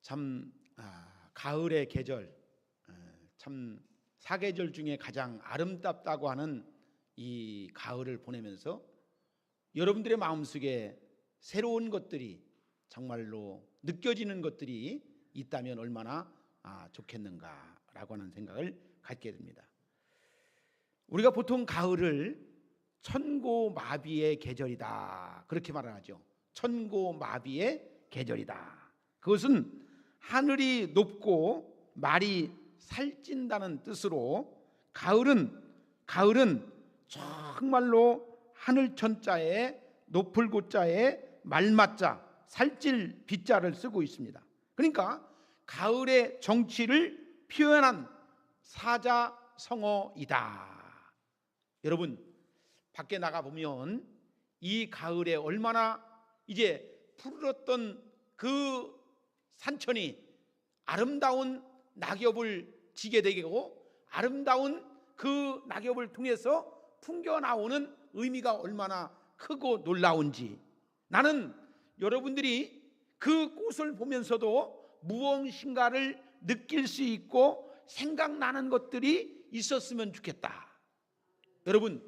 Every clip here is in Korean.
참 가을의 계절, 참 사계절 중에 가장 아름답다고 하는 이 가을을 보내면서 여러분들의 마음속에 새로운 것들이 정말로 느껴지는 것들이 있다면 얼마나 좋겠는가라고 하는 생각을 갖게 됩니다. 우리가 보통 가을을 천고마비의 계절이다 그렇게 말을 하죠. 천고마비의 계절이다. 그것은 하늘이 높고 말이 살찐다는 뜻으로 가을은 정말로 하늘천자에 높을 고자에 말맞자 살찔 빗자를 쓰고 있습니다. 그러니까 가을의 정취를 표현한 사자성어이다. 여러분, 밖에 나가 보면 이 가을에 얼마나 이제 푸르렀던 그 산천이 아름다운 낙엽을 지게 되고 아름다운 그 낙엽을 통해서 풍겨 나오는 의미가 얼마나 크고 놀라운지, 나는 여러분들이 그 꽃을 보면서도 무엇인가를 느낄 수 있고 생각나는 것들이 있었으면 좋겠다. 여러분,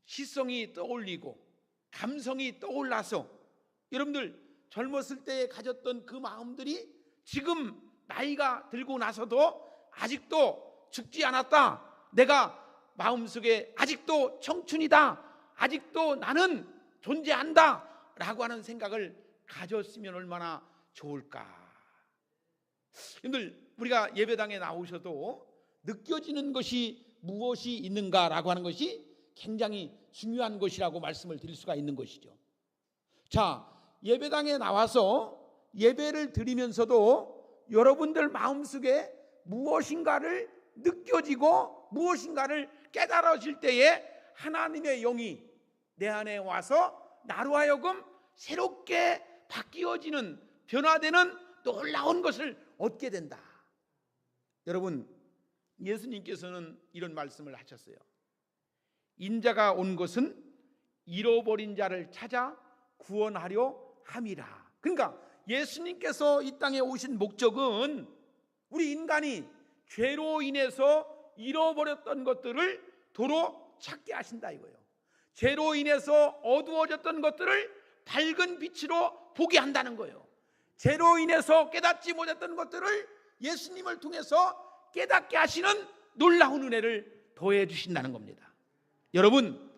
시성이 떠올리고 감성이 떠올라서 여러분들 젊었을 때 가졌던 그 마음들이 지금 나이가 들고 나서도 아직도 죽지 않았다, 내가 마음속에 아직도 청춘이다, 아직도 나는 존재한다 라고 하는 생각을 가졌으면 얼마나 좋을까. 여러분들, 우리가 예배당에 나오셔도 느껴지는 것이 무엇이 있는가라고 하는 것이 굉장히 중요한 것이라고 말씀을 드릴 수가 있는 것이죠. 자, 예배당에 나와서 예배를 드리면서도 여러분들 마음속에 무엇인가를 느껴지고 무엇인가를 깨달아질 때에 하나님의 영이 내 안에 와서 나로 하여금 새롭게 바뀌어지는, 변화되는 놀라운 것을 얻게 된다. 여러분, 예수님께서는 이런 말씀을 하셨어요. 인자가 온 것은 잃어버린 자를 찾아 구원하려 함이라. 그러니까 예수님께서 이 땅에 오신 목적은 우리 인간이 죄로 인해서 잃어버렸던 것들을 도로 찾게 하신다 이거예요. 죄로 인해서 어두워졌던 것들을 밝은 빛으로 보게 한다는 거예요. 죄로 인해서 깨닫지 못했던 것들을 예수님을 통해서 깨닫게 하시는 놀라운 은혜를 더해 주신다는 겁니다. 여러분,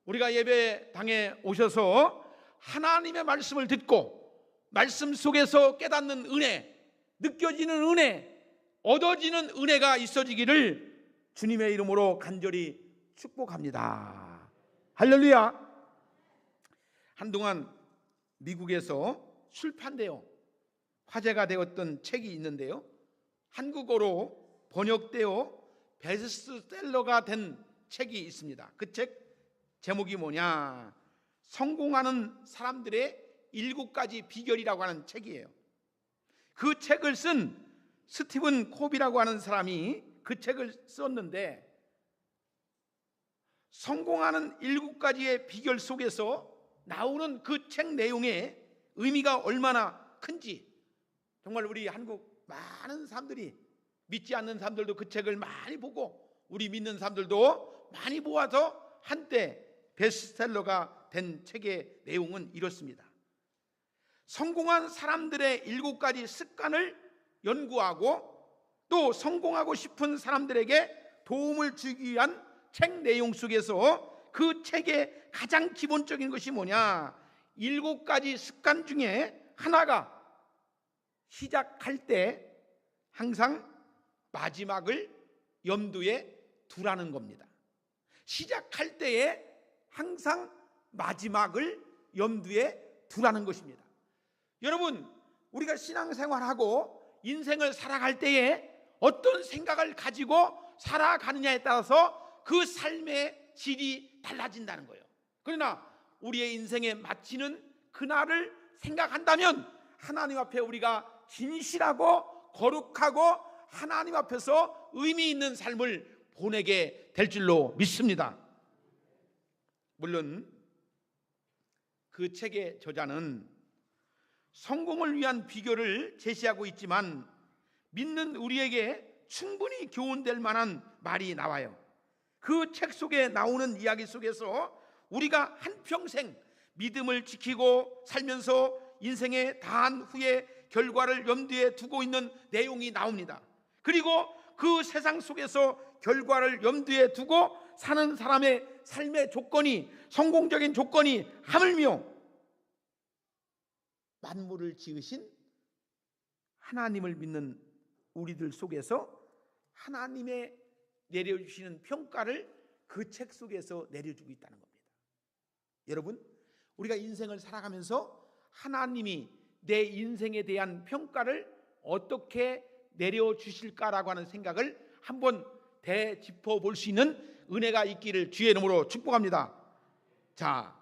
우리가 예배당에 오셔서 하나님의 말씀을 듣고 말씀 속에서 깨닫는 은혜, 느껴지는 은혜, 얻어지는 은혜가 있어지기를 주님의 이름으로 간절히 축복합니다. 할렐루야. 한동안 미국에서 출판되어 화제가 되었던 책이 있는데요, 한국어로 번역되어 베스트셀러가 된 책이 있습니다. 그 책 제목이 뭐냐, 성공하는 사람들의 7가지 비결이라고 하는 책이에요. 그 책을 쓴 스티븐 코비라고 하는 사람이 그 책을 썼는데, 성공하는 7가지의 비결 속에서 나오는 그 책 내용의 의미가 얼마나 큰지, 정말 우리 한국 많은 사람들이, 믿지 않는 사람들도 그 책을 많이 보고 우리 믿는 사람들도 많이 보아서 한때 베스트셀러가 된 책의 내용은 이렇습니다. 성공한 사람들의 7가지 습관을 연구하고 또 성공하고 싶은 사람들에게 도움을 주기 위한 책 내용 속에서 그 책의 가장 기본적인 것이 뭐냐, 7가지 습관 중에 하나가 시작할 때 항상 마지막을 염두에 두라는 겁니다. 시작할 때에 항상 마지막을 염두에 두라는 것입니다. 여러분, 우리가 신앙생활하고 인생을 살아갈 때에 어떤 생각을 가지고 살아가느냐에 따라서 그 삶의 질이 달라진다는 거예요. 그러나 우리의 인생에 마치는 그날을 생각한다면 하나님 앞에 우리가 진실하고 거룩하고 하나님 앞에서 의미 있는 삶을 보내게 될 줄로 믿습니다. 물론 그 책의 저자는 성공을 위한 비결을 제시하고 있지만 믿는 우리에게 충분히 교훈될 만한 말이 나와요. 그 책 속에 나오는 이야기 속에서 우리가 한평생 믿음을 지키고 살면서 인생에 다한 후에 결과를 염두에 두고 있는 내용이 나옵니다. 그리고 그 세상 속에서 결과를 염두에 두고 사는 사람의 삶의 조건이, 성공적인 조건이 하물며 만물을 지으신 하나님을 믿는 우리들 속에서 하나님의 내려주시는 평가를 그 책 속에서 내려주고 있다는 겁니다. 여러분, 우리가 인생을 살아가면서 하나님이 내 인생에 대한 평가를 어떻게 내려주실까라고 하는 생각을 한번 되짚어 볼 수 있는 은혜가 있기를 주의 이름으로 축복합니다. 자,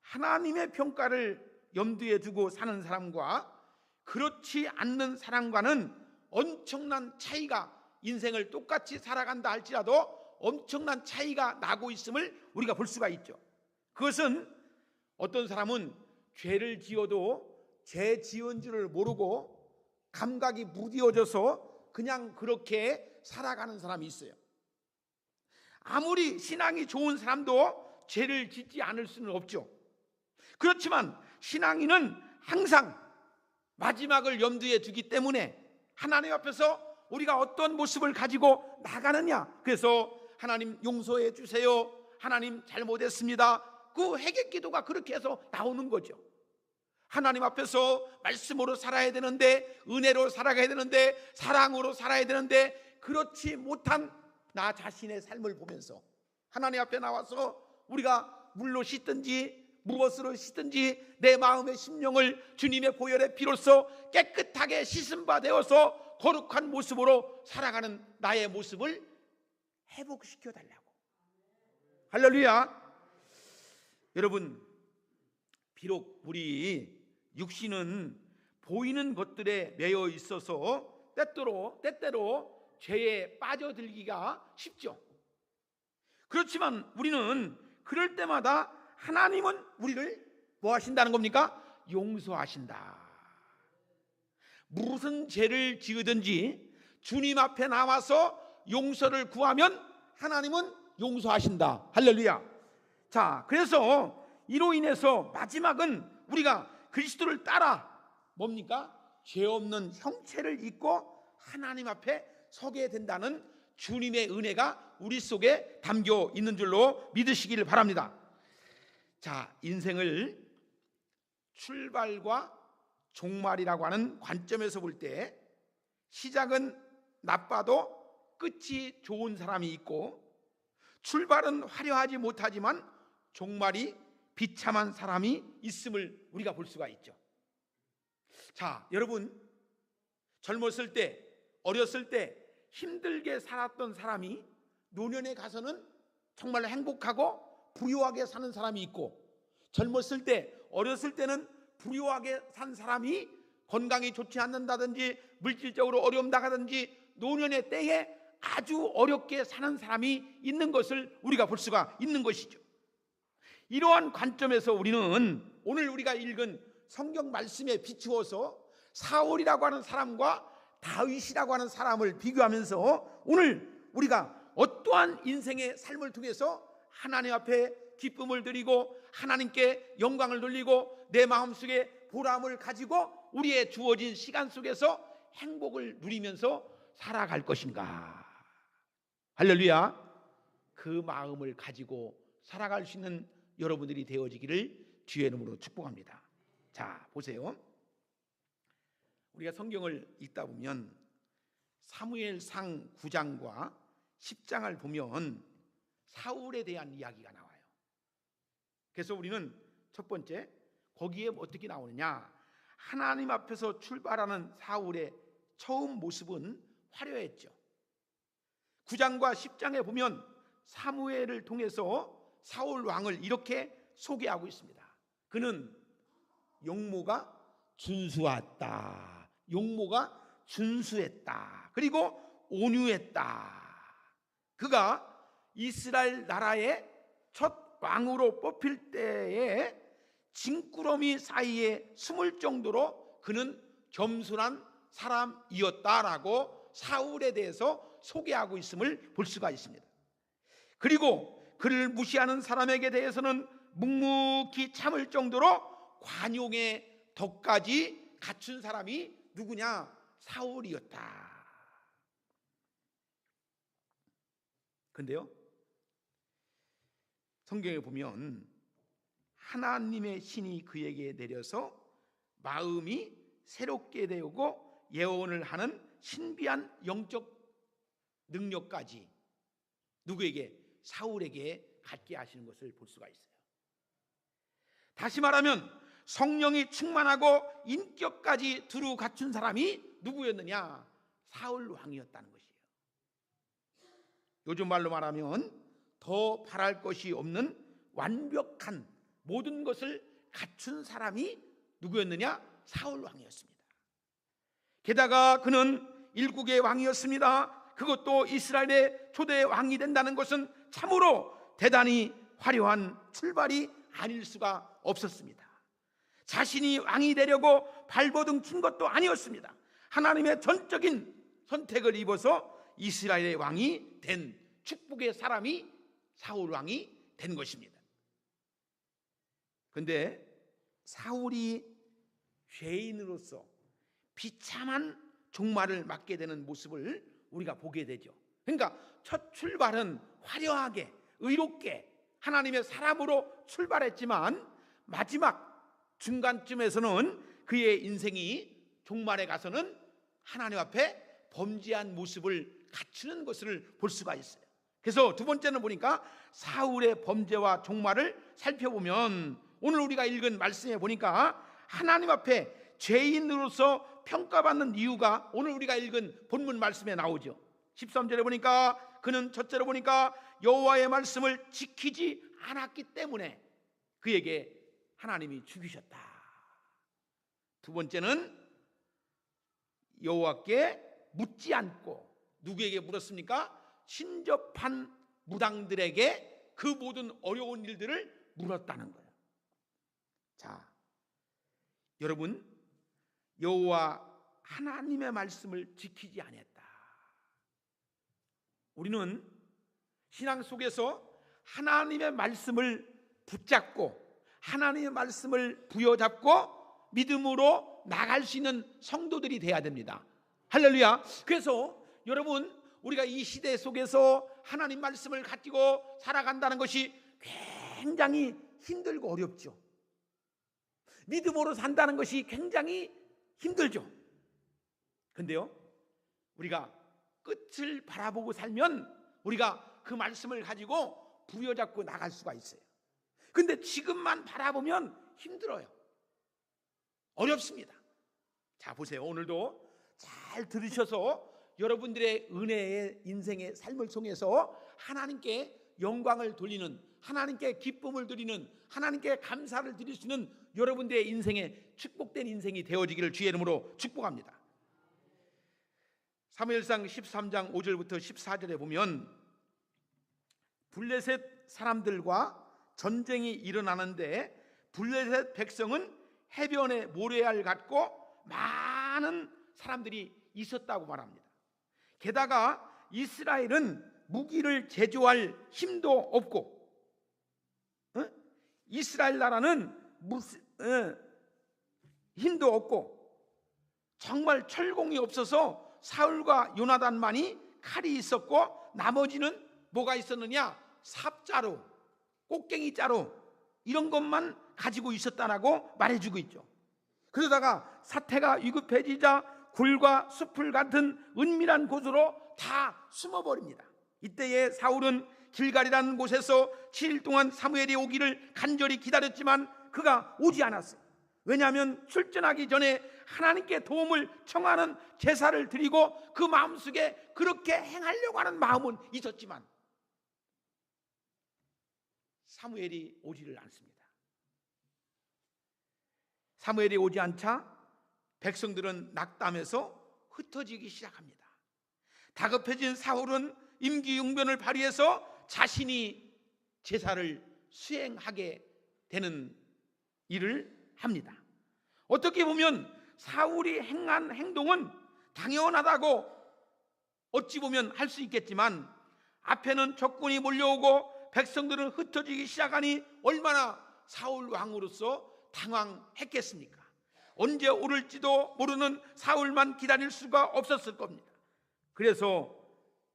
하나님의 평가를 염두에 두고 사는 사람과 그렇지 않는 사람과는 엄청난 차이가, 인생을 똑같이 살아간다 할지라도 엄청난 차이가 나고 있음을 우리가 볼 수가 있죠. 그것은 어떤 사람은 죄를 지어도 죄 지은 줄을 모르고 감각이 무뎌져서 그냥 그렇게 살아가는 사람이 있어요. 아무리 신앙이 좋은 사람도 죄를 짓지 않을 수는 없죠. 그렇지만 신앙인은 항상 마지막을 염두에 두기 때문에 하나님 앞에서 우리가 어떤 모습을 가지고 나가느냐, 그래서 하나님 용서해 주세요, 하나님 잘못했습니다, 그 회개 기도가 그렇게 해서 나오는 거죠. 하나님 앞에서 말씀으로 살아야 되는데, 은혜로 살아가야 되는데, 사랑으로 살아야 되는데, 그렇지 못한 나 자신의 삶을 보면서 하나님 앞에 나와서 우리가 물로 씻든지 무엇으로 씻든지 내 마음의 심령을 주님의 보혈의 피로써 깨끗하게 씻은 바 되어서 거룩한 모습으로 살아가는 나의 모습을 회복시켜 달라고. 할렐루야. 여러분, 비록 우리 육신은 보이는 것들에 매여 있어서 때때로 죄에 빠져들기가 쉽죠. 그렇지만 우리는 그럴 때마다 하나님은 우리를 뭐 하신다는 겁니까? 용서하신다. 무슨 죄를 지으든지 주님 앞에 나와서 용서를 구하면 하나님은 용서하신다. 할렐루야. 자, 그래서 이로 인해서 마지막은 우리가 그리스도를 따라 뭡니까? 죄 없는 형체를 입고 하나님 앞에 서게 된다는 주님의 은혜가 우리 속에 담겨 있는 줄로 믿으시기를 바랍니다. 자, 인생을 출발과 종말이라고 하는 관점에서 볼 때 시작은 나빠도 끝이 좋은 사람이 있고, 출발은 화려하지 못하지만 종말이 비참한 사람이 있음을 우리가 볼 수가 있죠. 자, 여러분, 젊었을 때, 어렸을 때 힘들게 살았던 사람이 노년에 가서는 정말 행복하고 부유하게 사는 사람이 있고, 젊었을 때, 어렸을 때는 부유하게 산 사람이 건강이 좋지 않는다든지 물질적으로 어려움 당하든지 노년의 때에 아주 어렵게 사는 사람이 있는 것을 우리가 볼 수가 있는 것이죠. 이러한 관점에서 우리는 오늘 우리가 읽은 성경 말씀에 비추어서 사울이라고 하는 사람과 다윗이라고 하는 사람을 비교하면서 오늘 우리가 어떠한 인생의 삶을 통해서 하나님 앞에 기쁨을 드리고 하나님께 영광을 돌리고 내 마음속에 보람을 가지고 우리의 주어진 시간 속에서 행복을 누리면서 살아갈 것인가. 할렐루야. 그 마음을 가지고 살아갈 수 있는 여러분들이 되어지기를 주의 이름으로 축복합니다. 자, 보세요. 우리가 성경을 읽다 보면 사무엘상 9장과 10장을 보면 사울에 대한 이야기가 나와요. 그래서 우리는 첫 번째, 거기에 어떻게 나오느냐, 하나님 앞에서 출발하는 사울의 처음 모습은 화려했죠. 9장과 10장에 보면 사무엘을 통해서 사울 왕을 이렇게 소개하고 있습니다. 그는 용모가 준수했다. 용모가 준수했다. 그리고 온유했다. 그가 이스라엘 나라의 첫 왕으로 뽑힐 때에 진꾸러미 사이에 숨을 정도로 그는 겸손한 사람이었다라고 사울에 대해서 소개하고 있음을 볼 수가 있습니다. 그리고 그를 무시하는 사람에게 대해서는 묵묵히 참을 정도로 관용의 덕까지 갖춘 사람이 누구냐? 사울이었다. 근데요, 성경에 보면 하나님의 신이 그에게 내려서 마음이 새롭게 되고 예언을 하는 신비한 영적 능력까지 누구에게? 사울에게 갖게 하시는 것을 볼 수가 있어요. 다시 말하면 성령이 충만하고 인격까지 두루 갖춘 사람이 누구였느냐? 사울 왕이었다는 것이에요. 요즘 말로 말하면 더 바랄 것이 없는 완벽한 모든 것을 갖춘 사람이 누구였느냐? 사울 왕이었습니다. 게다가 그는 일국의 왕이었습니다. 그것도 이스라엘의 초대 왕이 된다는 것은 참으로 대단히 화려한 출발이 아닐 수가 없었습니다. 자신이 왕이 되려고 발버둥 친 것도 아니었습니다. 하나님의 전적인 선택을 입어서 이스라엘의 왕이 된 축복의 사람이 사울 왕이 된 것입니다. 그런데 사울이 죄인으로서 비참한 종말을 맞게 되는 모습을 우리가 보게 되죠. 그러니까 첫 출발은 화려하게 의롭게 하나님의 사람으로 출발했지만 마지막 중간쯤에서는 그의 인생이 종말에 가서는 하나님 앞에 범죄한 모습을 갖추는 것을 볼 수가 있어요. 그래서 두 번째는 보니까 사울의 범죄와 종말을 살펴보면 오늘 우리가 읽은 말씀에 보니까 하나님 앞에 죄인으로서 평가받는 이유가 오늘 우리가 읽은 본문 말씀에 나오죠. 13절에 보니까 그는 첫째로 보니까 여호와의 말씀을 지키지 않았기 때문에 그에게 하나님이 죽이셨다. 두 번째는 여호와께 묻지 않고 누구에게 물었습니까? 신접한 무당들에게 그 모든 어려운 일들을 물었다는 거예요. 자, 여러분, 여호와 하나님의 말씀을 지키지 않았다. 우리는 신앙 속에서 하나님의 말씀을 붙잡고 하나님의 말씀을 부여잡고 믿음으로 나갈 수 있는 성도들이 돼야 됩니다. 할렐루야. 그래서 여러분, 우리가 이 시대 속에서 하나님 말씀을 가지고 살아간다는 것이 굉장히 힘들고 어렵죠. 믿음으로 산다는 것이 굉장히 힘들죠. 근데요, 우리가 끝을 바라보고 살면 우리가 그 말씀을 가지고 부여잡고 나갈 수가 있어요. 근데 지금만 바라보면 힘들어요. 어렵습니다. 자, 보세요. 오늘도 잘 들으셔서 여러분들의 은혜의 인생의 삶을 통해서 하나님께 영광을 돌리는, 하나님께 기쁨을 드리는, 하나님께 감사를 드릴 수 있는 여러분들의 인생의 축복된 인생이 되어지기를 주의 이름으로 축복합니다. 사무엘상 13장 5절부터 14절에 보면 블레셋 사람들과 전쟁이 일어나는데 블레셋 백성은 해변에 모래알 같고 많은 사람들이 있었다고 말합니다. 게다가 이스라엘은 무기를 제조할 힘도 없고 이스라엘 나라는 힘도 없고 정말 철공이 없어서 사울과 요나단만이 칼이 있었고 나머지는 뭐가 있었느냐? 삽자루, 꽃갱이자루 이런 것만 가지고 있었다라고 말해주고 있죠. 그러다가 사태가 위급해지자 굴과 숲을 같은 은밀한 곳으로 다 숨어버립니다. 이때에 사울은 길갈이라는 곳에서 7일 동안 사무엘이 오기를 간절히 기다렸지만 그가 오지 않았어요. 왜냐하면 출전하기 전에 하나님께 도움을 청하는 제사를 드리고 그 마음속에 그렇게 행하려고 하는 마음은 있었지만 사무엘이 오지를 않습니다. 사무엘이 오지 않자 백성들은 낙담해서 흩어지기 시작합니다. 다급해진 사울은 임기응변을 발휘해서 자신이 제사를 수행하게 되는 일을 합니다. 어떻게 보면 사울이 행한 행동은 당연하다고 어찌 보면 할 수 있겠지만, 앞에는 적군이 몰려오고 백성들은 흩어지기 시작하니 얼마나 사울 왕으로서 당황했겠습니까? 언제 오를지도 모르는 사울만 기다릴 수가 없었을 겁니다. 그래서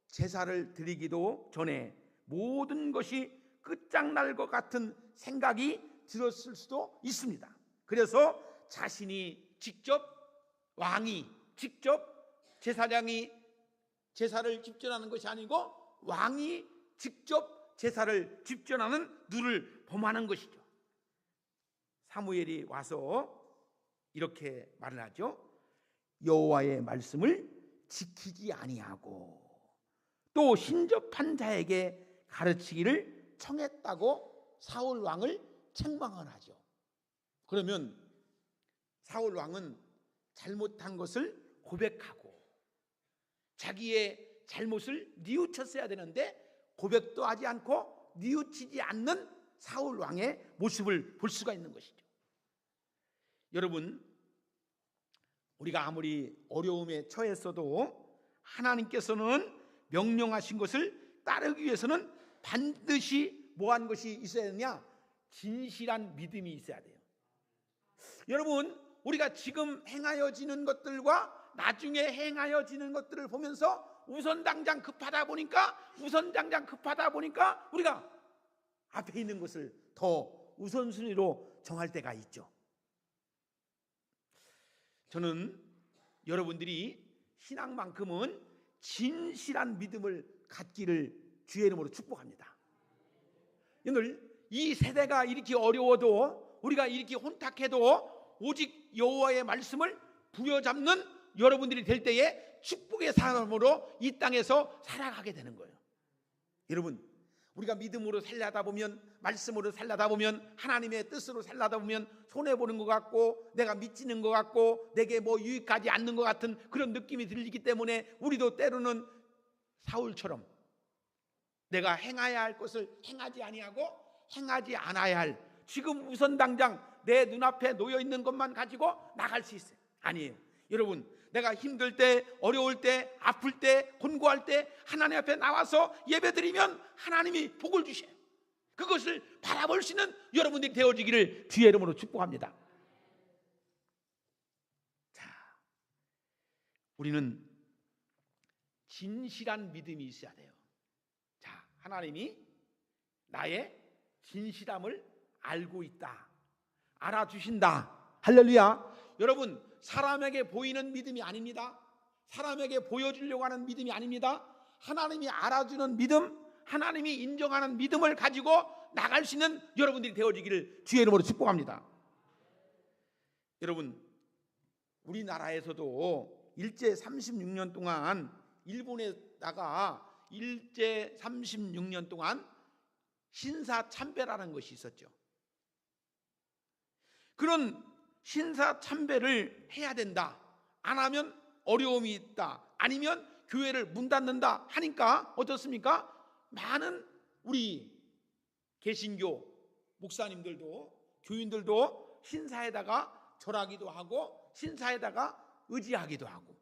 제사를 드리기도 전에 모든 것이 끝장날 것 같은 생각이 들었을 수도 있습니다. 그래서 자신이 직접, 왕이 직접 제사장이 제사를 집전하는 것이 아니고 왕이 직접 제사를 집전하는 누를 범하는 것이죠. 사무엘이 와서 이렇게 말을 하죠. 여호와의 말씀을 지키지 아니하고 또 신접한 자에게 가르치기를 청했다고 사울 왕을 책망을 하죠. 그러면 사울 왕은 잘못한 것을 고백하고 자기의 잘못을 뉘우쳤어야 되는데 고백도 하지 않고 뉘우치지 않는 사울 왕의 모습을 볼 수가 있는 것이죠. 여러분, 우리가 아무리 어려움에 처했어도 하나님께서는 명령하신 것을 따르기 위해서는 반드시 뭐한 것이 있어야 되느냐? 진실한 믿음이 있어야 돼요. 여러분, 우리가 지금 행하여지는 것들과 나중에 행하여지는 것들을 보면서 우선 당장 급하다 보니까 우리가 앞에 있는 것을 더 우선순위로 정할 때가 있죠. 저는 여러분들이 신앙만큼은 진실한 믿음을 갖기를 주의 이름으로 축복합니다. 오늘 이 세대가 이렇게 어려워도, 우리가 이렇게 혼탁해도 오직 여호와의 말씀을 부여잡는 여러분들이 될 때에 축복의 사람으로 이 땅에서 살아가게 되는 거예요. 여러분, 우리가 믿음으로 살려다 보면, 말씀으로 살려다 보면, 하나님의 뜻으로 살려다 보면 손해보는 것 같고 내가 미치는 것 같고 내게 뭐 유익하지 않는 것 같은 그런 느낌이 들리기 때문에 우리도 때로는 사울처럼 내가 행해야 할 것을 행하지 아니하고 행하지 않아야 할, 지금 우선 당장 내 눈앞에 놓여있는 것만 가지고 나갈 수 있어요. 아니에요. 여러분, 내가 힘들 때, 어려울 때, 아플 때, 곤고할 때 하나님 앞에 나와서 예배드리면 하나님이 복을 주셔요. 그것을 바라볼 수 있는 여러분들이 되어지기를 주의 이름으로 축복합니다. 자, 우리는 진실한 믿음이 있어야 돼요. 자, 하나님이 나의 진실함을 알고 있다, 알아주신다. 할렐루야. 여러분, 사람에게 보이는 믿음이 아닙니다. 사람에게 보여주려고 하는 믿음이 아닙니다. 하나님이 알아주는 믿음, 하나님이 인정하는 믿음을 가지고 나갈 수 있는 여러분들이 되어지기를 주의 이름으로 축복합니다. 여러분, 우리나라에서도 일제 36년 동안 일본에다가 일제 36년 동안 신사참배라는 것이 있었죠. 그런 신사참배를 해야 된다, 안 하면 어려움이 있다, 아니면 교회를 문 닫는다 하니까 어떻습니까? 많은 우리 개신교 목사님들도 교인들도 신사에다가 절하기도 하고 신사에다가 의지하기도 하고.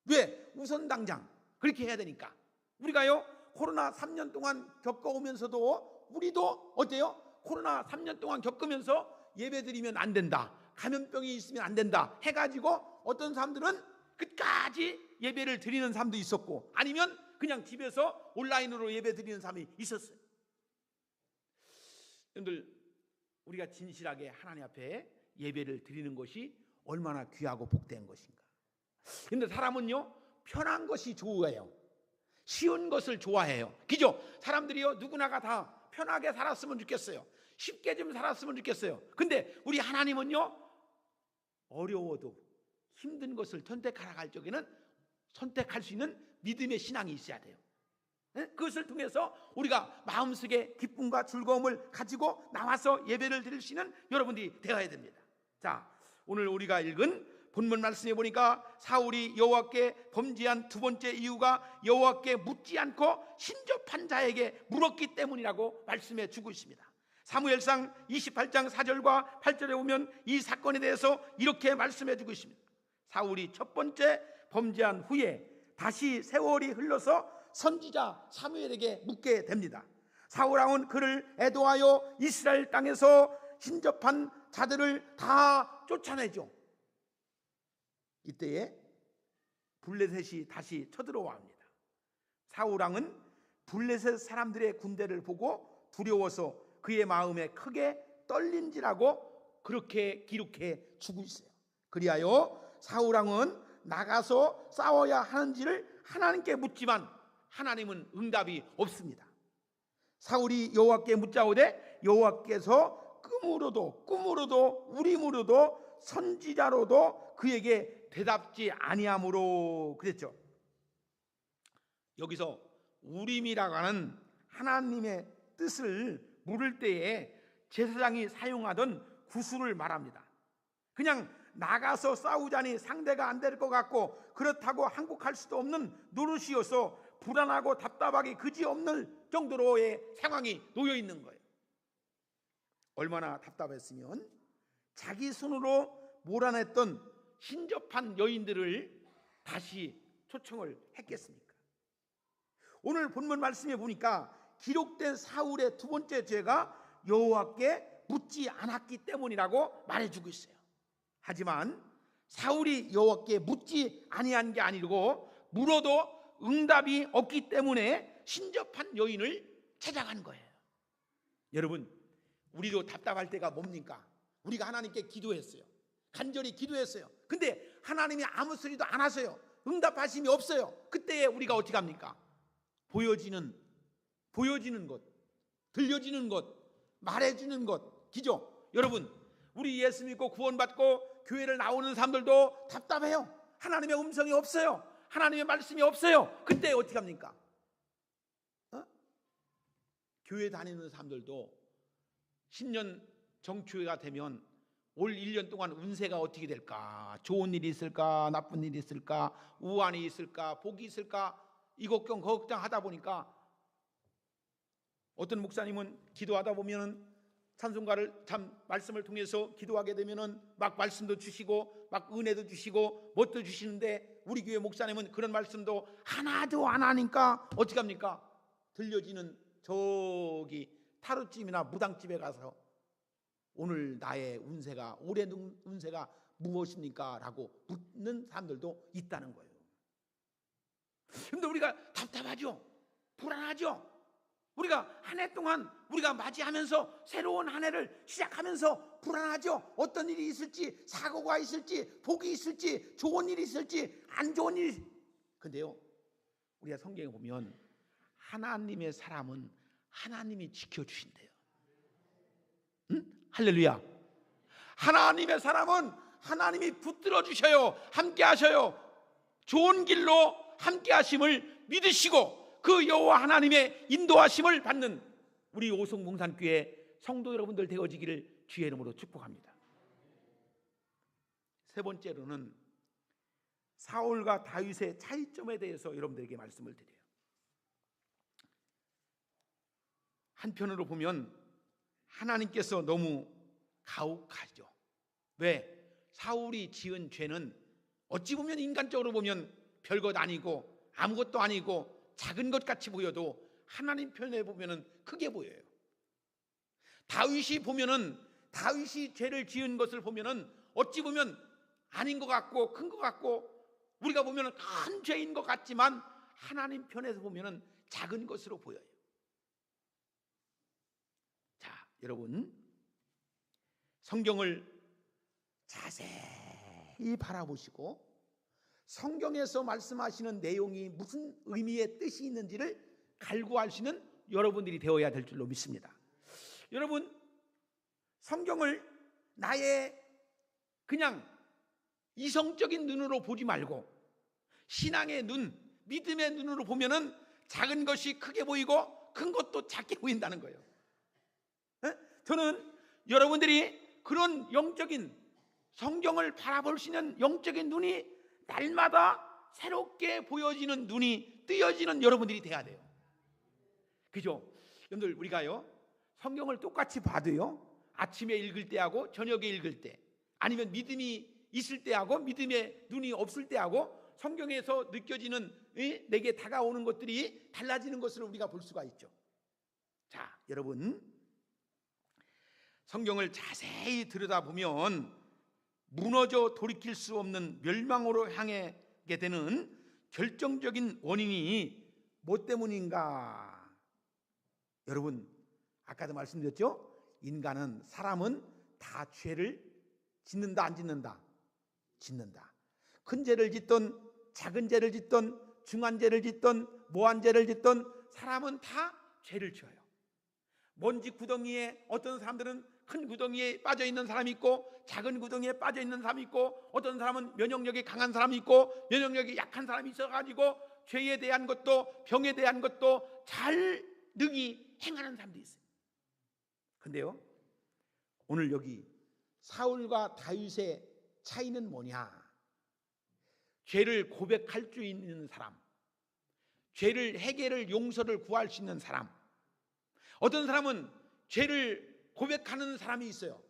왜? 우선 당장 그렇게 해야 되니까. 우리가요, 코로나 3년 동안 겪어오면서도 우리도 어때요? 코로나 3년 동안 겪으면서 예배드리면 안 된다, 감염병이 있으면 안 된다 해가지고 어떤 사람들은 끝까지 예배를 드리는 사람도 있었고, 아니면 그냥 집에서 온라인으로 예배 드리는 사람이 있었어요. 여러분들, 우리가 진실하게 하나님 앞에 예배를 드리는 것이 얼마나 귀하고 복된 것인가. 그런데 사람은요, 편한 것이 좋아해요. 쉬운 것을 좋아해요. 그죠? 사람들이요, 누구나가 다 편하게 살았으면 좋겠어요. 쉽게 좀 살았으면 좋겠어요. 근데 우리 하나님은요, 어려워도 힘든 것을 선택하라 할 적에는 선택할 수 있는 믿음의 신앙이 있어야 돼요. 그것을 통해서 우리가 마음속에 기쁨과 즐거움을 가지고 나와서 예배를 드릴 수 있는 여러분들이 되어야 됩니다. 자, 오늘 우리가 읽은 본문 말씀에 보니까 사울이 여호와께 범죄한 두 번째 이유가 여호와께 묻지 않고 신접한 자에게 물었기 때문이라고 말씀해 주고 있습니다. 사무엘상 28장 4절과 8절에 보면 이 사건에 대해서 이렇게 말씀해 주고 있습니다. 사울이 첫 번째 범죄한 후에 다시 세월이 흘러서 선지자 사무엘에게 묻게 됩니다. 사울왕은 그를 애도하여 이스라엘 땅에서 신접한 자들을 다 쫓아내죠. 이때에 블레셋이 다시 쳐들어와 합니다. 사울왕은 블레셋 사람들의 군대를 보고 두려워서 그의 마음에 크게 떨린지라고 그렇게 기록해 주고 있어요. 그리하여 사울왕은 나가서 싸워야 하는지를 하나님께 묻지만 하나님은 응답이 없습니다. 사울이 여호와께 묻자오되 여호와께서 꿈으로도 우림으로도 선지자로도 그에게 대답지 아니하므로 그랬죠. 여기서 우림이라고 하는 하나님의 뜻을 물을 때에 제사장이 사용하던 구슬을 말합니다. 그냥 나가서 싸우자니 상대가 안 될 것 같고 그렇다고 항복할 수도 없는 노릇이어서 불안하고 답답하기 그지없는 정도로의 상황이 놓여 있는 거예요. 얼마나 답답했으면 자기 손으로 몰아냈던 신접한 여인들을 다시 초청을 했겠습니까? 오늘 본문 말씀에 보니까 기록된 사울의 두 번째 죄가 여호와께 묻지 않았기 때문이라고 말해주고 있어요. 하지만 사울이 여호와께 묻지 아니한 게 아니고 물어도 응답이 없기 때문에 신접한 여인을 찾아간 거예요. 여러분, 우리도 답답할 때가 뭡니까? 우리가 하나님께 기도했어요. 간절히 기도했어요. 근데 하나님이 아무 소리도 안 하세요. 응답하심이 없어요. 그때에 우리가 어떻게 합니까? 보여지는 것, 들려지는 것, 말해주는 것, 기죠? 여러분, 우리 예수 믿고 구원받고 교회를 나오는 사람들도 답답해요. 하나님의 음성이 없어요. 하나님의 말씀이 없어요. 그때 어떻게 합니까? 교회 다니는 사람들도 신년 정초회가 되면 올 1년 동안 운세가 어떻게 될까? 좋은 일이 있을까? 나쁜 일이 있을까? 우환이 있을까? 복이 있을까? 이 걱정하다 보니까 어떤 목사님은 기도하다 보면은 찬송가를 참 말씀을 통해서 기도하게 되면은 막 말씀도 주시고 막 은혜도 주시고 뭣도 주시는데 우리 교회 목사님은 그런 말씀도 하나도 안 하니까 어떻게 합니까? 들려지는 저기 타로집이나 무당집에 가서 오늘 나의 운세가 올해 운세가 무엇입니까? 라고 묻는 사람들도 있다는 거예요. 그런데 우리가 답답하죠? 불안하죠? 우리가 한 해 동안 우리가 맞이하면서 새로운 한 해를 시작하면서 불안하죠? 어떤 일이 있을지, 사고가 있을지, 복이 있을지, 좋은 일이 있을지, 안 좋은 일이. 근데요, 우리가 성경에 보면 하나님의 사람은 하나님이 지켜주신대요. 응? 할렐루야. 하나님의 사람은 하나님이 붙들어 주셔요. 함께 하셔요. 좋은 길로 함께 하심을 믿으시고 그 여호와 하나님의 인도하심을 받는 우리 오송봉산교회 성도 여러분들 되어지기를 주의 이름으로 축복합니다. 세 번째로는 사울과 다윗의 차이점에 대해서 여러분들에게 말씀을 드려요. 한편으로 보면 하나님께서 너무 가혹하죠. 왜? 사울이 지은 죄는 어찌 보면 인간적으로 보면 별것 아니고 아무것도 아니고 작은 것 같이 보여도 하나님 편에 보면은 크게 보여요. 다윗이 죄를 지은 것을 보면은 어찌 보면 아닌 것 같고 큰 것 같고 우리가 보면은 큰 죄인 것 같지만 하나님 편에서 보면은 작은 것으로 보여요. 자, 여러분, 성경을 자세히 바라보시고 성경에서 말씀하시는 내용이 무슨 의미의 뜻이 있는지를 갈구하시는 여러분들이 되어야 될 줄로 믿습니다. 여러분, 성경을 나의 그냥 이성적인 눈으로 보지 말고 신앙의 눈, 믿음의 눈으로 보면은 작은 것이 크게 보이고 큰 것도 작게 보인다는 거예요. 저는 여러분들이 그런 영적인 성경을 바라볼 수 있는 영적인 눈이 날마다 새롭게 보여지는 눈이 뜨여지는 여러분들이 돼야 돼요. 그죠? 여러분들, 우리가요 성경을 똑같이 봐도요, 아침에 읽을 때하고 저녁에 읽을 때, 아니면 믿음이 있을 때하고 믿음의 눈이 없을 때하고 성경에서 느껴지는 내게 다가오는 것들이 달라지는 것을 우리가 볼 수가 있죠. 자, 여러분, 성경을 자세히 들여다보면 무너져 돌이킬 수 없는 멸망으로 향하게 되는 결정적인 원인이 뭐 때문인가? 여러분, 아까도 말씀드렸죠? 사람은 다 죄를 짓는다, 안 짓는다? 짓는다. 큰 죄를 짓던 작은 죄를 짓던 중한 죄를 짓던 모한 죄를 짓던 사람은 다 죄를 지어요. 먼지 구덩이에 어떤 사람들은 큰 구덩이에 빠져 있는 사람이 있고 작은 구덩이에 빠져 있는 사람이 있고, 어떤 사람은 면역력이 강한 사람이 있고 면역력이 약한 사람이 있어가지고 죄에 대한 것도 병에 대한 것도 잘 능히 행하는 사람도 있어요. 근데요, 오늘 여기 사울과 다윗의 차이는 뭐냐? 죄를 고백할 수 있는 사람, 죄를 해결을 용서를 구할 수 있는 사람. 어떤 사람은 죄를 고백하는 사람이 있어요.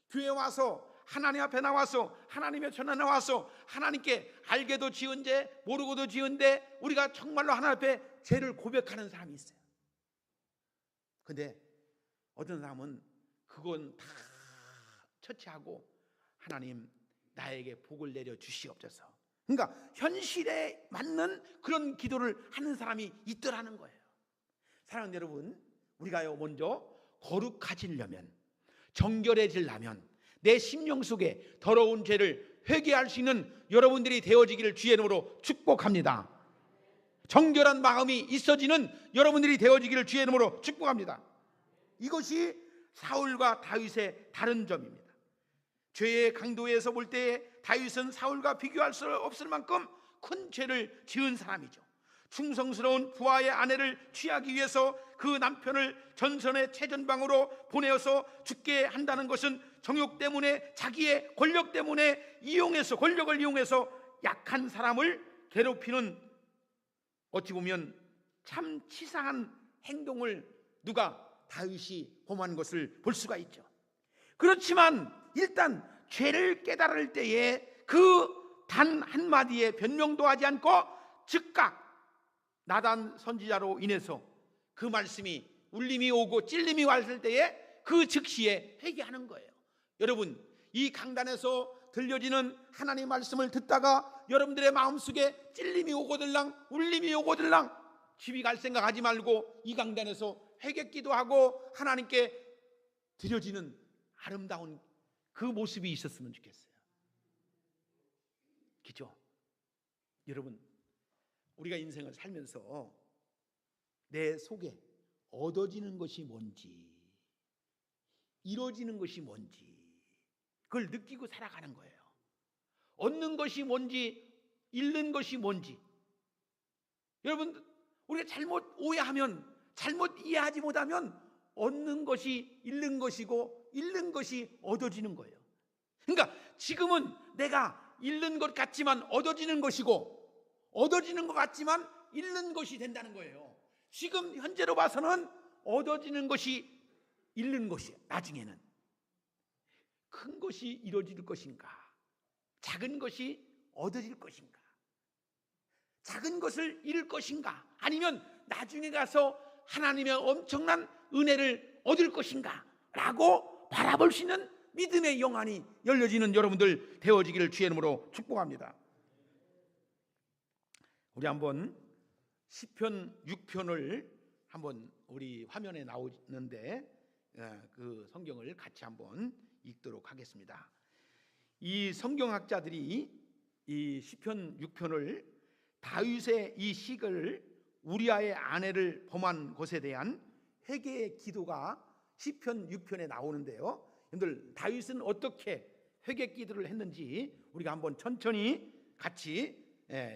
교회 와서 하나님 앞에 나와서 하나님의 전에 나와서 하나님께 알게도 지은 죄 모르고도 지은 죄 우리가 정말로 하나님 앞에 죄를 고백하는 사람이 있어요. 근데 어떤 사람은 그건 다 처치하고 하나님 나에게 복을 내려 주시옵소서. 그러니까 현실에 맞는 그런 기도를 하는 사람이 있더라는 거예요. 사랑하는 여러분, 우리가요 먼저 거룩해지려면, 정결해지려면 내 심령 속에 더러운 죄를 회개할 수 있는 여러분들이 되어지기를 주의 이름으로 축복합니다. 정결한 마음이 있어지는 여러분들이 되어지기를 주의 이름으로 축복합니다. 이것이 사울과 다윗의 다른 점입니다. 죄의 강도에서 볼 때에 다윗은 사울과 비교할 수 없을 만큼 큰 죄를 지은 사람이죠. 충성스러운 부하의 아내를 취하기 위해서 그 남편을 전선의 최전방으로 보내어서 죽게 한다는 것은 정욕 때문에, 자기의 권력 때문에 권력을 이용해서 약한 사람을 괴롭히는, 어찌 보면 참 치사한 행동을 다윗이 범한 것을 볼 수가 있죠. 그렇지만 일단 죄를 깨달을 때에 그 단 한마디의 변명도 하지 않고 즉각 나단 선지자로 인해서 그 말씀이 울림이 오고 찔림이 왔을 때에 그 즉시에 회개하는 거예요. 여러분, 이 강단에서 들려지는 하나님의 말씀을 듣다가 여러분들의 마음속에 찔림이 오고들랑 울림이 오고들랑 집이 갈 생각하지 말고 이 강단에서 회개 기도하고 하나님께 드려지는 아름다운 그 모습이 있었으면 좋겠어요. 그죠? 여러분, 우리가 인생을 살면서 내 속에 얻어지는 것이 뭔지, 이루어지는 것이 뭔지 그걸 느끼고 살아가는 거예요. 얻는 것이 뭔지, 잃는 것이 뭔지. 여러분, 우리가 잘못 오해하면, 잘못 이해하지 못하면 얻는 것이 잃는 것이고 잃는 것이 얻어지는 거예요. 그러니까 지금은 내가 잃는 것 같지만 얻어지는 것이고, 얻어지는 것 같지만 잃는 것이 된다는 거예요. 지금 현재로 봐서는 얻어지는 것이 잃는 것이에요. 나중에는 큰 것이 이루어질 것인가, 작은 것이 얻어질 것인가, 작은 것을 잃을 것인가, 아니면 나중에 가서 하나님의 엄청난 은혜를 얻을 것인가 라고 바라볼 수 있는 믿음의 영안이 열려지는 여러분들 되어지기를 주의 이름으로 축복합니다. 우리 한번 시편 6편을 한번 우리 화면에 나오는데 그 성경을 같이 한번 읽도록 하겠습니다. 이 성경학자들이 이 시편 6편을 다윗의 이 시를 우리아의 아내를 범한 것에 대한 회개의 기도가 시편 6편에 나오는데요. 여러분들, 다윗은 어떻게 회개 기도를 했는지 우리가 한번 천천히 같이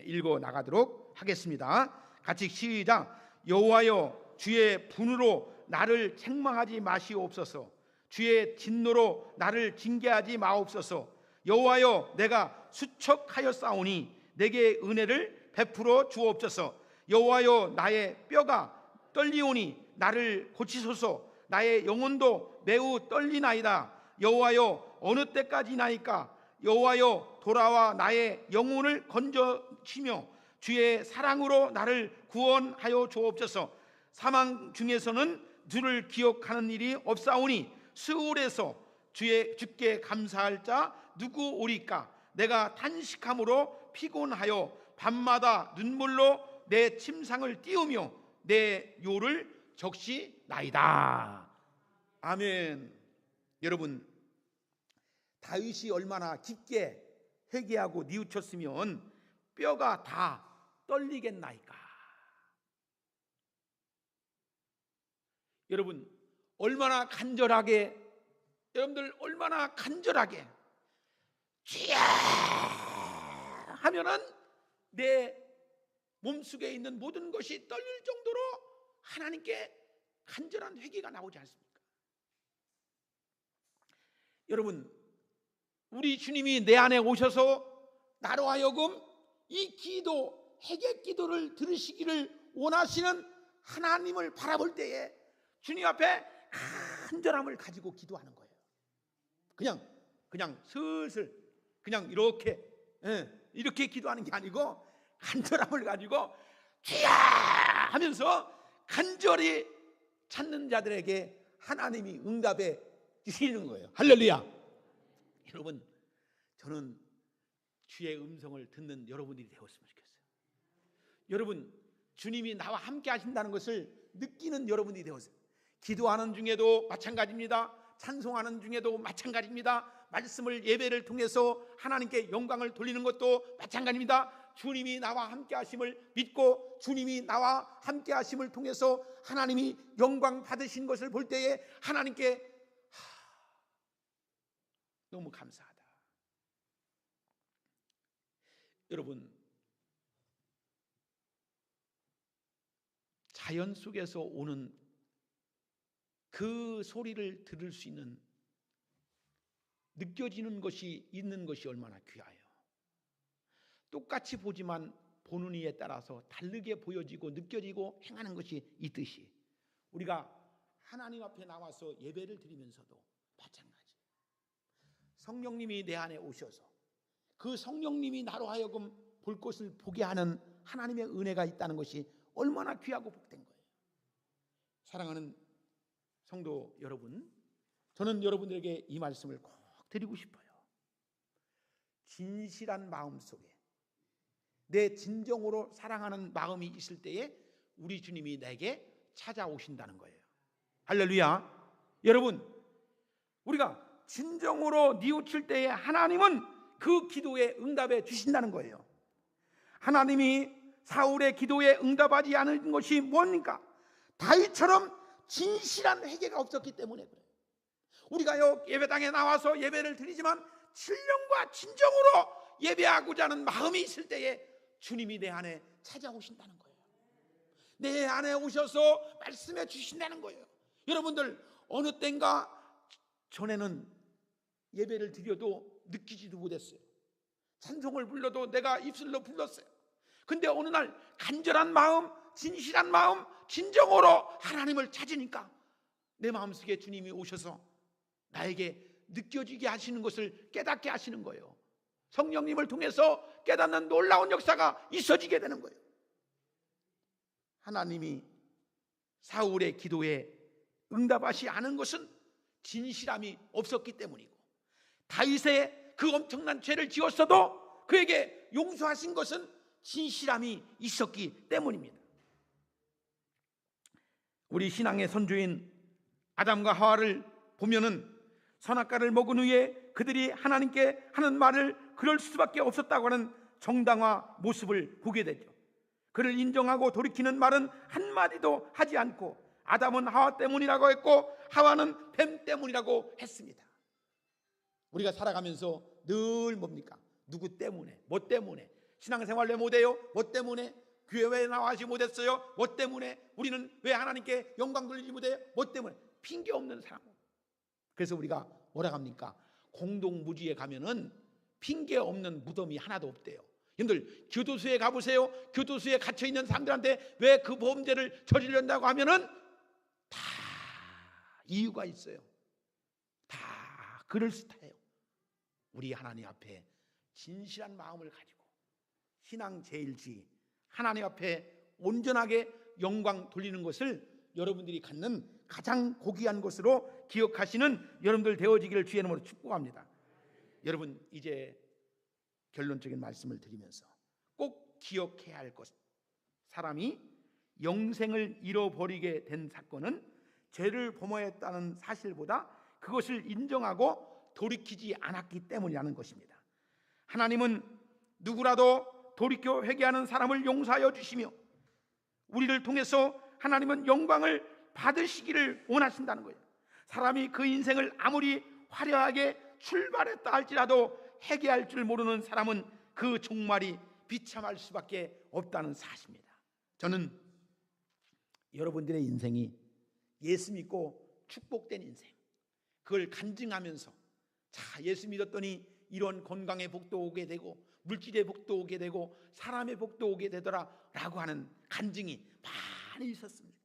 읽어 나가도록 하겠습니다. 같이 시작. 여호와여, 주의 분으로 나를 책망하지 마시옵소서. 주의 진노로 나를 징계하지 마옵소서. 여호와여, 내가 수척하였사오니 내게 은혜를 베풀어 주옵소서. 여호와여, 나의 뼈가 떨리오니 나를 고치소서. 나의 영혼도 매우 떨리나이다. 여호와여, 어느 때까지나이까? 여호와여, 돌아와 나의 영혼을 건져시며 주의 사랑으로 나를 구원하여 주옵소서. 사망 중에서는 주를 기억하는 일이 없사오니 스울에서 주께 감사할 자 누구 오리까? 내가 탄식함으로 피곤하여 밤마다 눈물로 내 침상을 띄우며 내 요를 적시나이다. 아멘. 여러분, 다윗이 얼마나 깊게 회개하고 뉘우쳤으면 뼈가 다 떨리겠나이까? 여러분, 얼마나 간절하게, 여러분들 얼마나 간절하게 주야 하면은 내 몸속에 있는 모든 것이 떨릴 정도로 하나님께 간절한 회개가 나오지 않습니까? 여러분, 우리 주님이 내 안에 오셔서 나로 하여금 이 기도, 회개 기도를 들으시기를 원하시는 하나님을 바라볼 때에 주님 앞에 간절함을 가지고 기도하는 거예요. 그냥 슬슬 그냥 이렇게 기도하는 게 아니고 간절함을 가지고 주야 하면서 간절히 찾는 자들에게 하나님이 응답해 주시는 거예요. 할렐루야. 여러분, 저는 주의 음성을 듣는 여러분들이 되었으면 좋겠어요. 여러분, 주님이 나와 함께 하신다는 것을 느끼는 여러분들이 되었어요. 기도하는 중에도 마찬가지입니다. 찬송하는 중에도 마찬가지입니다. 말씀을, 예배를 통해서 하나님께 영광을 돌리는 것도 마찬가지입니다. 주님이 나와 함께 하심을 믿고 주님이 나와 함께 하심을 통해서 하나님이 영광 받으신 것을 볼 때에 하나님께 너무 감사하다. 여러분, 자연 속에서 오는 그 소리를 들을 수 있는, 느껴지는 것이 있는 것이 얼마나 귀하여. 똑같이 보지만 보는 이에 따라서 다르게 보여지고 느껴지고 행하는 것이 있듯이 우리가 하나님 앞에 나와서 예배를 드리면서도 마찬가지. 성령님이 내 안에 오셔서 그 성령님이 나로 하여금 볼 것을 보게 하는 하나님의 은혜가 있다는 것이 얼마나 귀하고 복된 거예요. 사랑하는 성도 여러분, 저는 여러분들에게 이 말씀을 꼭 드리고 싶어요. 진실한 마음 속에 내 진정으로 사랑하는 마음이 있을 때에 우리 주님이 내게 찾아오신다는 거예요. 할렐루야. 여러분, 우리가 진정으로 뉘우칠 때에 하나님은 그 기도에 응답해 주신다는 거예요. 하나님이 사울의 기도에 응답하지 않은 것이 뭡니까? 다윗처럼 진실한 회개가 없었기 때문에 그래요. 우리가 예배당에 나와서 예배를 드리지만 신령과 진정으로 예배하고자 하는 마음이 있을 때에 주님이 내 안에 찾아오신다는 거예요. 내 안에 오셔서 말씀해 주신다는 거예요. 여러분들, 어느 땐가 전에는 예배를 드려도 느끼지도 못했어요. 찬송을 불러도 내가 입술로 불렀어요. 근데 어느 날 간절한 마음, 진실한 마음, 진정으로 하나님을 찾으니까 내 마음속에 주님이 오셔서 나에게 느껴지게 하시는 것을 깨닫게 하시는 거예요. 성령님을 통해서 깨닫는 놀라운 역사가 있어지게 되는 거예요. 하나님이 사울의 기도에 응답하지 않은 것은 진실함이 없었기 때문이고, 다윗의 그 엄청난 죄를 지었어도 그에게 용서하신 것은 진실함이 있었기 때문입니다. 우리 신앙의 선조인 아담과 하와를 보면은 선악과를 먹은 후에 그들이 하나님께 하는 말을 그럴 수밖에 없었다고 하는 정당화 모습을 보게 되죠. 그를 인정하고 돌이키는 말은 한마디도 하지 않고 아담은 하와 때문이라고 했고 하와는 뱀 때문이라고 했습니다. 우리가 살아가면서 늘 뭡니까? 누구 때문에, 뭐 때문에, 신앙생활 왜 못해요? 뭐 때문에, 교회 왜 나와지 못했어요? 뭐 때문에, 우리는 왜 하나님께 영광 돌리지 못해요? 뭐 때문에? 핑계 없는 사람. 그래서 우리가 뭐라 합니까? 공동무지에 가면은 핑계 없는 무덤이 하나도 없대요. 여러분들, 교도소에 가보세요. 교도소에 갇혀있는 사람들한테 왜 그 범죄를 저지른다고 하면은 다 이유가 있어요. 다 그럴듯해요. 우리 하나님 앞에 진실한 마음을 가지고 신앙 제일주의, 하나님 앞에 온전하게 영광 돌리는 것을 여러분들이 갖는 가장 고귀한 것으로 기억하시는 여러분들 되어지기를 주의 이름으로 축복합니다. 여러분, 이제 결론적인 말씀을 드리면서 꼭 기억해야 할 것, 사람이 영생을 잃어버리게 된 사건은 죄를 범하였다는 사실보다 그것을 인정하고 돌이키지 않았기 때문이라는 것입니다. 하나님은 누구라도 돌이켜 회개하는 사람을 용서하여 주시며 우리를 통해서 하나님은 영광을 받으시기를 원하신다는 거예요. 사람이 그 인생을 아무리 화려하게 출발했다 할지라도 회개할 줄 모르는 사람은 그 종말이 비참할 수밖에 없다는 사실입니다. 저는 여러분들의 인생이 예수 믿고 축복된 인생, 그걸 간증하면서 자, 예수 믿었더니 이런 건강의 복도 오게 되고 물질의 복도 오게 되고 사람의 복도 오게 되더라 라고 하는 간증이 많이 있었습니다.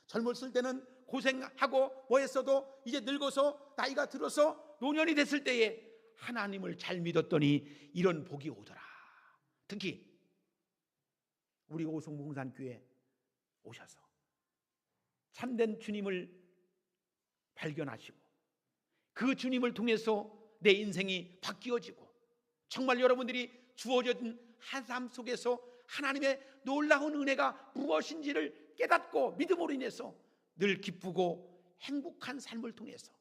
젊었을 때는 고생하고 뭐 했어도 이제 늙어서 나이가 들어서 노년이 됐을 때에 하나님을 잘 믿었더니 이런 복이 오더라. 특히 우리 오송봉산교회 오셔서 참된 주님을 발견하시고 그 주님을 통해서 내 인생이 바뀌어지고 정말 여러분들이 주어진 한 삶 속에서 하나님의 놀라운 은혜가 무엇인지를 깨닫고 믿음으로 인해서 늘 기쁘고 행복한 삶을 통해서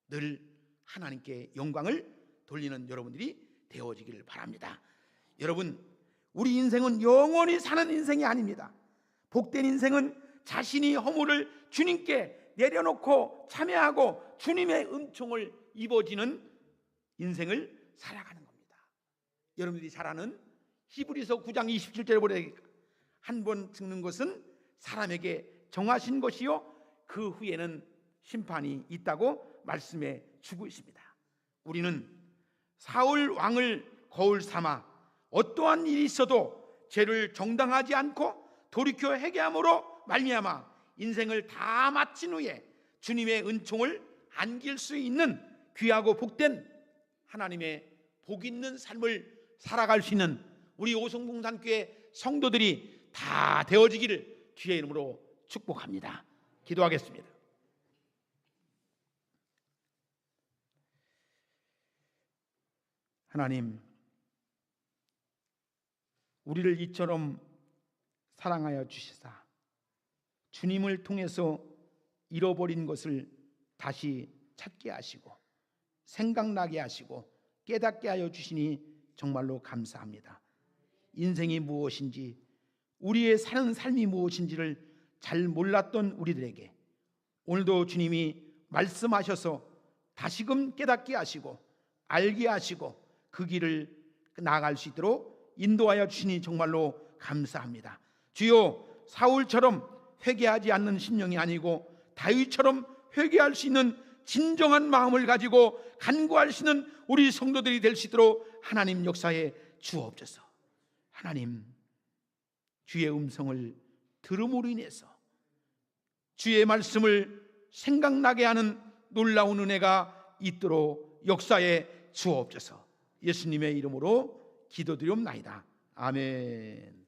늘 하나님께 영광을 돌리는 여러분들이 되어지기를 바랍니다. 여러분, 우리 인생은 영원히 사는 인생이 아닙니다. 복된 인생은 자신이 허물을 주님께 내려놓고 참여하고 주님의 은총을 입어지는 인생을 살아가는 겁니다. 여러분들이 잘 아는 히브리서 9장 27절에 보니까 한 번 죽는 것은 사람에게 정하신 것이요 그 후에는 심판이 있다고 말씀해 주고 있습니다. 우리는 사울 왕을 거울 삼아 어떠한 일이 있어도 죄를 정당하지 않고 돌이켜 회개함으로 말미암아 인생을 다 마친 후에 주님의 은총을 안길 수 있는 귀하고 복된 하나님의 복 있는 삶을 살아갈 수 있는 우리 오송봉산교회 성도들이 다 되어지기를 주의 이름으로 축복합니다. 기도하겠습니다. 하나님, 우리를 이처럼 사랑하여 주시사 주님을 통해서 잃어버린 것을 다시 찾게 하시고 생각나게 하시고 깨닫게 하여 주시니 정말로 감사합니다. 인생이 무엇인지, 우리의 사는 삶이 무엇인지를 잘 몰랐던 우리들에게 오늘도 주님이 말씀하셔서 다시금 깨닫게 하시고 알게 하시고 그 길을 나아갈 수 있도록 인도하여 주시니 정말로 감사합니다. 주여, 사울처럼 회개하지 않는 심령이 아니고 다윗처럼 회개할 수 있는 진정한 마음을 가지고 간구하시는 우리 성도들이 될 수 있도록 하나님 역사에 주옵소서. 하나님, 주의 음성을 들음으로 인해서 주의 말씀을 생각나게 하는 놀라운 은혜가 있도록 역사에 주옵소서. 예수님의 이름으로 기도드리옵나이다. 아멘.